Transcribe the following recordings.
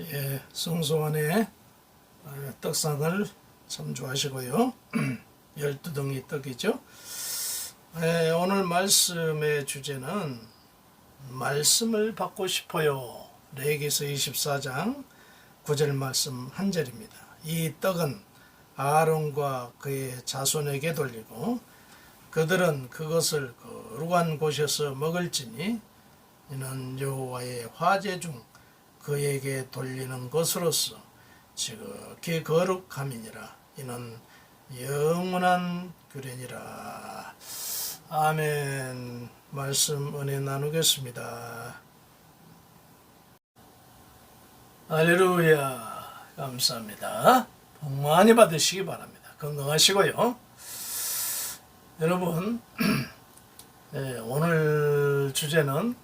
예, 성소안에 떡상을 참 좋아하시고요. 12덩이 떡이죠. 예, 오늘 말씀의 주제는 말씀을 받고 싶어요. 레위기서 24장 9절 말씀 한 절입니다. 이 떡은 아론과 그의 자손에게 돌리고 그들은 그것을 거룩한 곳에서 먹을지니 이는 여호와의 화제 중 그에게 돌리는 것으로서 지극히 거룩함이니라. 이는 영원한 규례니라. 아멘. 말씀 은혜 나누겠습니다. 할렐루야. 감사합니다. 복 많이 받으시기 바랍니다. 건강하시고요. 여러분, 네, 오늘 주제는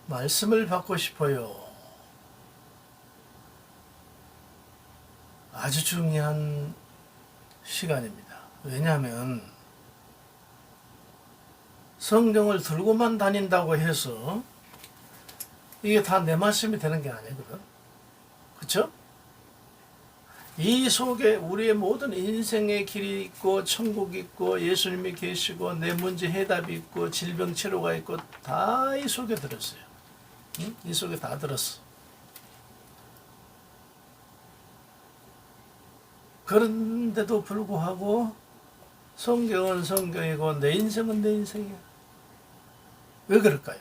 말씀을 받고 싶어요. 아주 중요한 시간입니다. 왜냐하면 성경을 들고만 다닌다고 해서 이게 다 내 말씀이 되는 게 아니거든. 그렇죠? 이 속에 우리의 모든 인생의 길이 있고 천국이 있고 예수님이 계시고 내 문제 해답이 있고 질병 치료가 있고 다 이 속에 들었어요. 응? 이 속에 다 들었어. 그런데도 불구하고 성경은 성경이고 내 인생은 내 인생이야. 왜 그럴까요?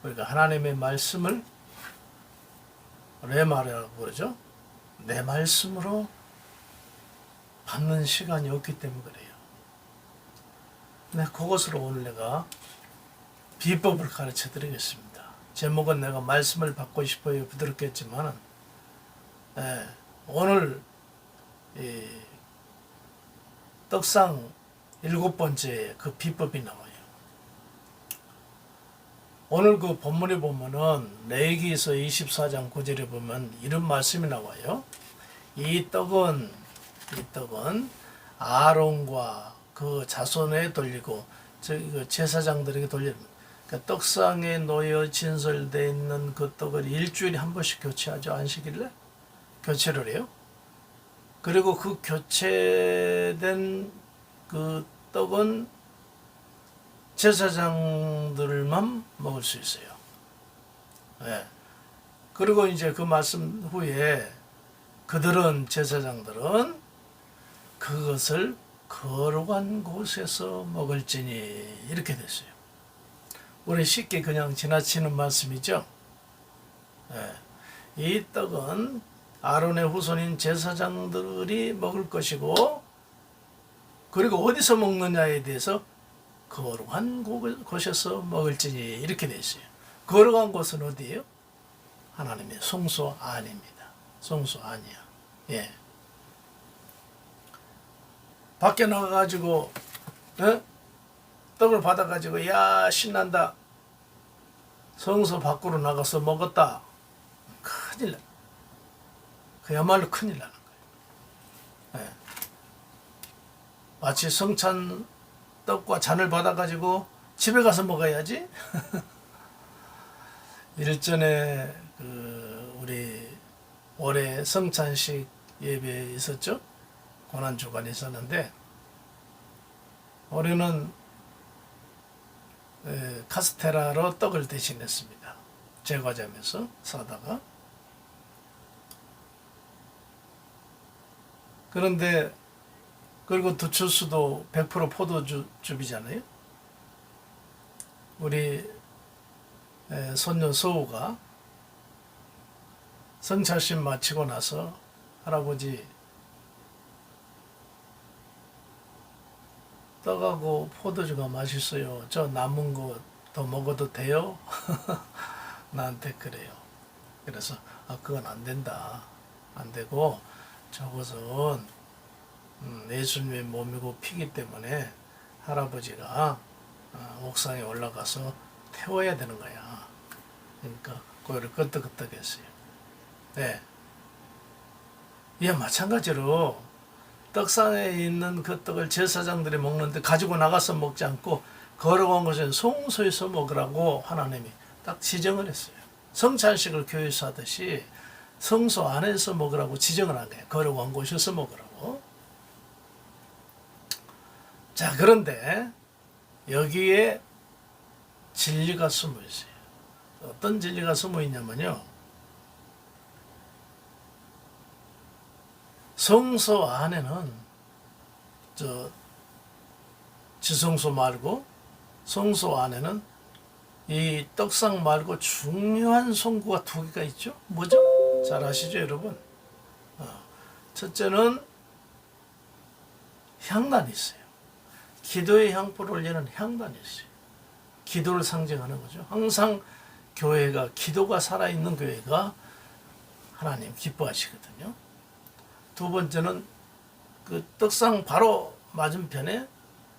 우리가 하나님의 말씀을 레마라고 그러죠. 내 말씀으로 받는 시간이 없기 때문에 그래요. 네, 그것으로 오늘 내가 비법을 가르쳐 드리겠습니다. 제목은 내가 말씀을 받고 싶어요 부드럽겠지만 오늘 이 떡상 7번째 그 비법이 나와요. 오늘 그 본문에 보면은 레위기서 24장 9절에 보면 이런 말씀이 나와요. 이 떡은 아론과 그 자손에 돌리고 그 제사장들에게 돌립니다. 그러니까 떡상에 놓여 진설되어 있는 그 떡을 일주일에 한 번씩 교체하죠. 안식일에 교체를 해요. 그리고 그 교체된 그 떡은 제사장들만 먹을 수 있어요. 네. 그리고 이제 그 말씀 후에 제사장들은 그것을 거룩한 곳에서 먹을지니 이렇게 됐어요. 우리 쉽게 그냥 지나치는 말씀이죠. 네. 이 떡은 아론의 후손인 제사장들이 먹을 것이고 그리고 어디서 먹느냐에 대해서 거룩한 곳에서 먹을지니 이렇게 되어 있어요. 거룩한 곳은 어디예요? 하나님의 성소 안입니다. 성소 안이야. 예. 밖에 나가가지고 떡을 받아가지고 야 신난다. 성소 밖으로 나가서 먹었다. 큰일 나. 그야말로 큰일 나는 거예요. 예. 마치 성찬 떡과 잔을 받아가지고 집에 가서 먹어야지. 일전에 우리 올해 성찬식 예배 있었죠. 고난주간이 있었는데 올해는 카스테라로 떡을 대신했습니다. 제과점에서 사다가. 그런데 그리고 두추수도 100% 포도즙이잖아요. 우리 손녀 서우가 성찰심 마치고 나서 할아버지 떡하고 포도주가 맛있어요. 저 남은 거 더 먹어도 돼요? 나한테 그래요. 그래서 그건 안 된다. 안 되고 저것은 예수님의 몸이고 피기 때문에 할아버지가 옥상에 올라가서 태워야 되는 거야. 그러니까 그거를 끄떡끄떡 했어요. 네. 이와 마찬가지로 떡상에 있는 그 떡을 제사장들이 먹는데 가지고 나가서 먹지 않고 거룩한 곳에 성소에서 먹으라고 하나님이 딱 지정을 했어요. 성찬식을 교회에서 하듯이 성소 안에서 먹으라고 지정을 한 거예요. 거룩한 곳에서 먹으라고. 자, 그런데 여기에 진리가 숨어 있어요. 어떤 진리가 숨어 있냐면요. 성소 안에는 지성소 말고 성소 안에는 이 떡상 말고 중요한 성구가 두 개가 있죠. 뭐죠? 잘 아시죠, 여러분? 첫째는 향단이 있어요. 기도의 향불을 올리는 향단이 있어요. 기도를 상징하는 거죠. 항상 교회가, 기도가 살아있는 교회가 하나님 기뻐하시거든요. 두 번째는 그 떡상 바로 맞은편에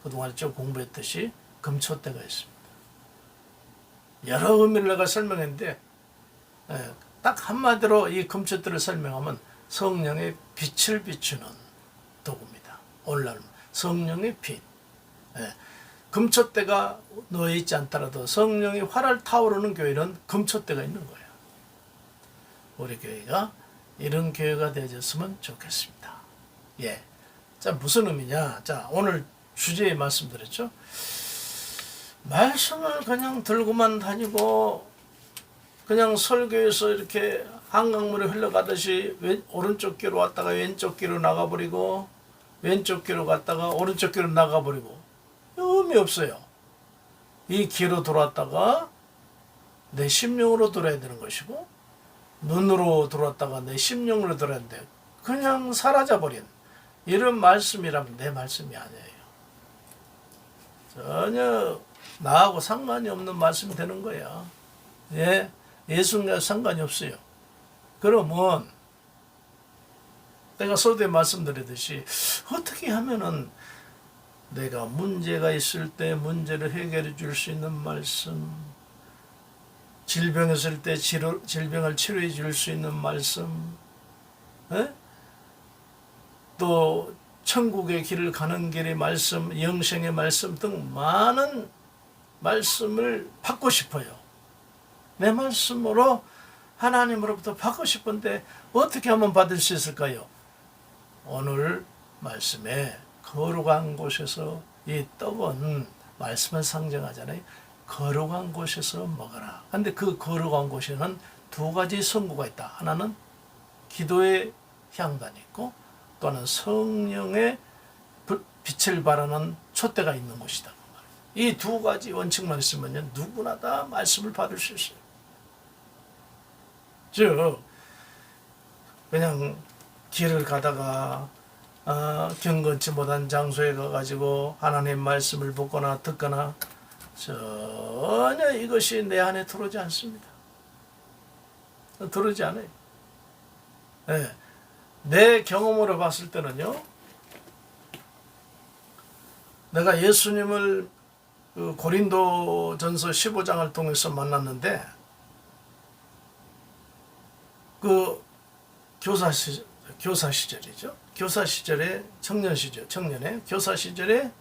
그동안 좀 공부했듯이 금초대가 있습니다. 여러 의미를 내가 설명했는데 딱 한마디로 이 금초대를 설명하면 성령의 빛을 비추는 도구입니다. 오늘날 성령의 빛. 금초대가 놓여 있지 않더라도 성령이 활활 타오르는 교회는 금초대가 있는 거예요. 우리 교회가 이런 교회가 되어졌으면 좋겠습니다. 예. 자, 무슨 의미냐? 자, 오늘 주제에 말씀드렸죠. 말씀을 그냥 들고만 다니고 그냥 설교에서 이렇게 한강물이 흘러가듯이 오른쪽 귀로 왔다가 왼쪽 귀로 나가버리고 왼쪽 귀로 갔다가 오른쪽 귀로 나가버리고 의미 없어요. 이 귀로 돌아왔다가 내 심령으로 돌아야 되는 것이고 눈으로 돌아왔다가 내 심령으로 돌아야 되는데 그냥 사라져버린 이런 말씀이라면 내 말씀이 아니에요. 전혀 나하고 상관이 없는 말씀이 되는 거야. 예, 예수님과 상관이 없어요. 그러면 내가 서두에 말씀드렸듯이 어떻게 하면은 내가 문제가 있을 때 문제를 해결해 줄 수 있는 말씀, 질병이 있을 때 질병을 치료해 줄 수 있는 말씀, 예? 또 천국의 길을 가는 길의 말씀, 영생의 말씀 등 많은 말씀을 받고 싶어요. 내 말씀으로 하나님으로부터 받고 싶은데 어떻게 하면 받을 수 있을까요? 오늘 말씀에 거룩한 곳에서 이 떡은 말씀을 상징하잖아요. 거룩한 곳에서 먹어라. 근데 그 거룩한 곳에는 두 가지 성구가 있다. 하나는 기도의 향단이 있고 또 하나는 성령의 빛을 발하는 촛대가 있는 곳이다. 이 두 가지 원칙만 있으면 누구나 다 말씀을 받을 수 있어요. 즉 그냥 길을 가다가 경건치 못한 장소에 가가지고 하나님 말씀을 보거나 듣거나 전혀 이것이 내 안에 들어오지 않습니다. 들어오지 않아요. 네. 내 경험으로 봤을 때는요, 내가 예수님을 그 고린도전서 15장을 통해서 만났는데 그 교사 시절이죠. 교사 시절에 청년의 교사 시절에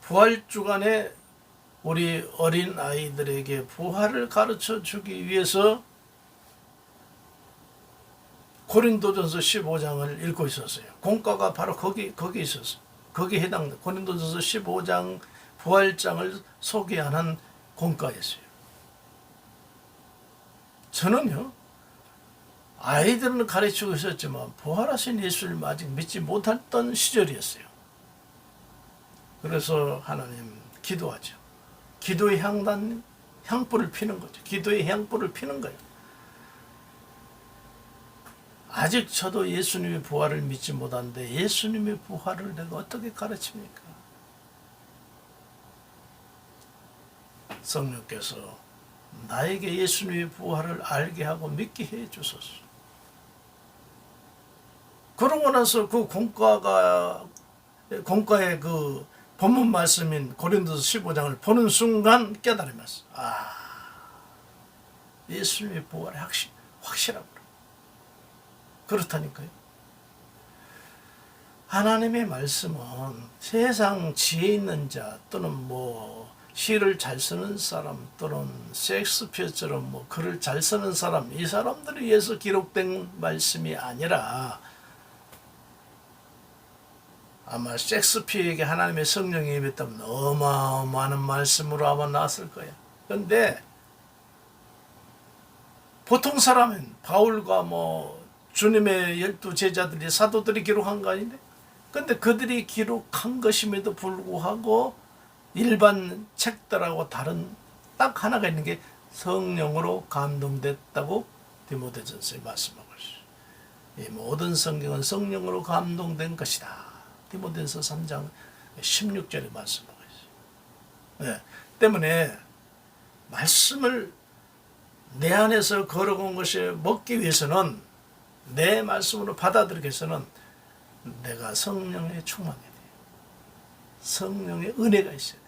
부활 주간에 우리 어린 아이들에게 부활을 가르쳐 주기 위해서 고린도전서 15장을 읽고 있었어요. 공과가 바로 거기 있었어요. 거기에 해당돼. 고린도전서 15장 부활장을 소개하는 공과였어요. 저는요, 아이들은 가르치고 있었지만 부활하신 예수를 아직 믿지 못했던 시절이었어요. 그래서 하나님 기도하죠. 기도의 향불을 피는 거죠. 기도의 향불을 피는 거예요. 아직 저도 예수님의 부활을 믿지 못하는데 예수님의 부활을 내가 어떻게 가르칩니까? 성령께서 나에게 예수님의 부활을 알게 하고 믿게 해 주소서. 그러고 나서 그 공과의 그 본문 말씀인 고린도서 15장을 보는 순간 깨달으면서 예수님의 부활이 확실하구나. 그렇다니까요. 하나님의 말씀은 세상 지혜 있는 자 또는 뭐 시를 잘 쓰는 사람 또는 셰익스피어처럼 뭐 글을 잘 쓰는 사람, 이 사람들에 의해서 기록된 말씀이 아니라 아마 셰익스피어에게 하나님의 성령이 임했다면 어마어마한 말씀으로 아마 나왔을 거야. 그런데 보통 사람은 바울과 뭐 주님의 12 제자들이 사도들이 기록한 거 아닌데, 근데 그들이 기록한 것임에도 불구하고 일반 책들하고 다른 딱 하나가 있는 게 성령으로 감동됐다고 디모데전서에 말씀하고 있어요. 이 모든 성경은 성령으로 감동된 것이다. 디모데전서 3장 16절에 말씀하고 있어요. 네. 때문에 말씀을 내 안에서 걸어온 것이 먹기 위해서는, 내 말씀으로 받아들이기 위해서는 내가 성령에 충만해야 돼요. 성령의 은혜가 있어야 돼요.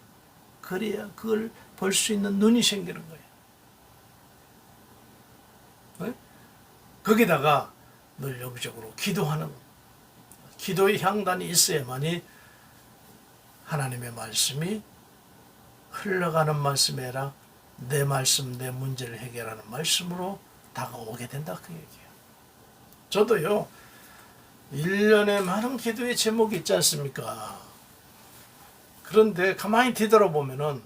그래야 그걸 볼 수 있는 눈이 생기는 거예요. 네? 거기다가 늘 영적으로 기도하는, 기도의 향단이 있어야만이 하나님의 말씀이 흘러가는 말씀이 아니라 내 말씀, 내 문제를 해결하는 말씀으로 다가오게 된다, 그 얘기예요. 저도요, 1년에 많은 기도의 제목이 있지 않습니까? 그런데 가만히 뒤돌아보면은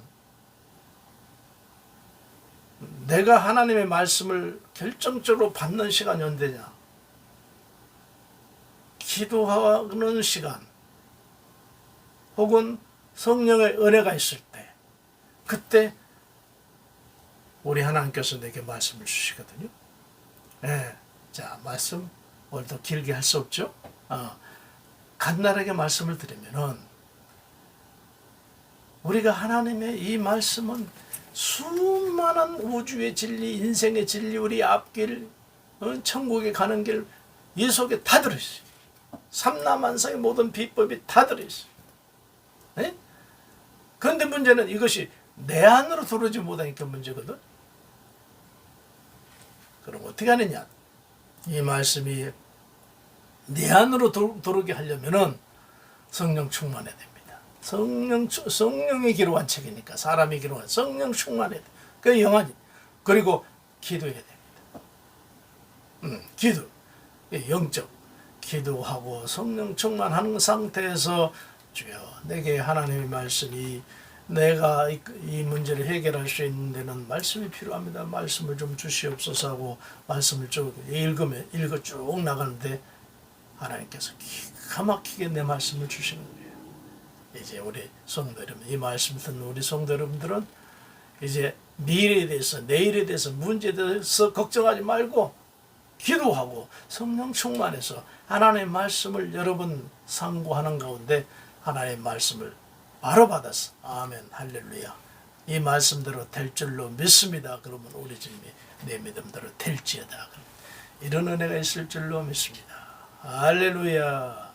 내가 하나님의 말씀을 결정적으로 받는 시간이 언제냐? 기도하는 시간, 혹은 성령의 은혜가 있을 때, 그때 우리 하나님께서 내게 말씀을 주시거든요. 네. 자, 말씀 오늘 더 길게 할 수 없죠. 간단하게 말씀을 드리면은, 우리가 하나님의 이 말씀은 수많은 우주의 진리, 인생의 진리, 우리 앞길, 천국에 가는 길, 이 속에 다 들어있어요. 삼라만상의 모든 비법이 다 들어있어요. 네? 그런데 문제는 이것이 내 안으로 들어오지 못하니까 문제거든. 그럼 어떻게 하느냐? 이 말씀이 내 안으로 들어오게 하려면은 성령 충만해야 됩니다. 성령이 기록한 책이니까, 사람이 기록한 성령 충만해야 돼. 그 영안이. 그리고 기도해야 됩니다. 기도, 영적 기도하고 성령 충만하는 상태에서 주여, 내게 하나님의 말씀이, 내가 이 문제를 해결할 수 있는 데는 말씀이 필요합니다. 말씀을 좀 주시옵소서 하고 말씀을 쭉 읽어 쭉 나가는데 하나님께서 기가 막히게 내 말씀을 주시는 거예요. 이제 우리 성도 여러분, 이 말씀 듣는 우리 성도 여러분들은 이제 미래에 대해서, 내일에 대해서, 문제에 대해서 걱정하지 말고 기도하고 성령 충만해서 하나님의 말씀을 여러분 상고하는 가운데 하나님의 말씀을 바로 받았어. 아멘, 할렐루야. 이 말씀대로 될 줄로 믿습니다. 그러면 우리 집이 내 믿음대로 될지어다. 이런 은혜가 있을 줄로 믿습니다. 할렐루야.